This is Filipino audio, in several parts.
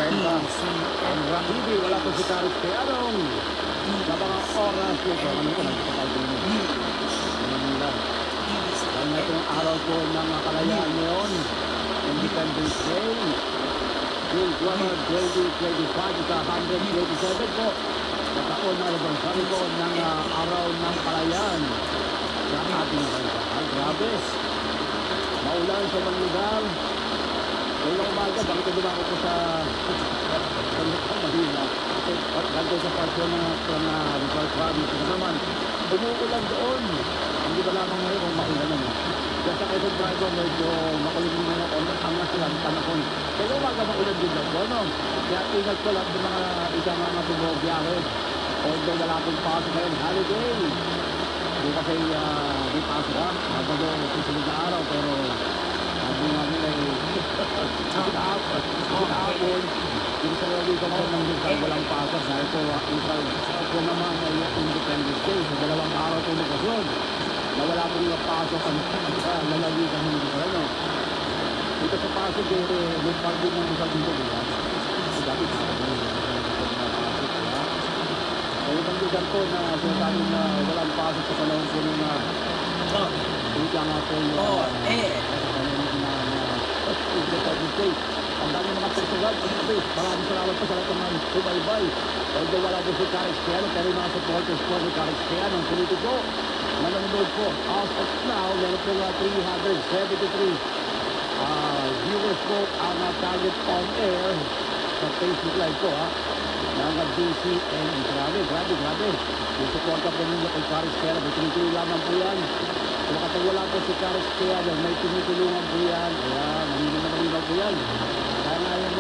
Ang Ramidi, wala po si Karis Pianong. Sa mga oras nito, ano ito, nagpapagpapagpapag. Dahil na itong araw po ng kalayaan ngayon, Independence Day, June 12, 2025, sa 127 po, sa taon na anibersaryo po ng araw ng kalayaan sa ating bansa. Ay, grabe. Maulan sa mga lugar. Ngayong umaga, bakit dumako ko sa Manila? At ganda sa pasyon ng Rizal Province. Ito naman, umuulan doon. Hindi ba lamang ngayon kung maulan naman? Kaya sa Quezon Driver, medyo makulimin na ako. Angas lang panahon. Ngayong umaga, maulan din daw. Ano? Kaya ingat ko lang ng mga isang mga tumobiyahe. Although wala akong pasok ngayon, holiday. Hindi kasi di pasok ha. Bago susunod na araw, pero sabi namin ay kahapon, hindi sa lagi ko ng Rizal walang pasok. Dahil po, ito naman ay Independence Day. Sa dalawang araw po magkasyon. Na wala po yung pasok ang lalagi ka ng Rizal. Ano? Dito sa pasok, may party ng Rizal dito. Dati sa ay ibang lugar po na sinasabi na walang pasok sa panahon po ng ika nga po yung ang dami mga personal. Maraming salamat po sa lahat ng mga subaybay. Although wala po si Karis Piano, pero yung mga supporters po ni Karis Piano, ang politiko, nanonood po. As of now, meron po nga 373 viewers po ang target on air sa Facebook Live po ha. Mga DCN, grabe. Yung supporta po ninyo kay Karis Piano, may tinituloy lamang po yan. Kung kapag wala po si Karis Piano, may tinutulungan po yan. Kaya malinaw po yan. Kaya nga yung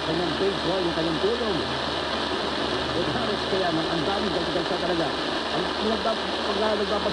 kanyang page, yung kanyang tulong. Kay Karis Piano, ang daming dagdag sa talaga. Ang nagpapasa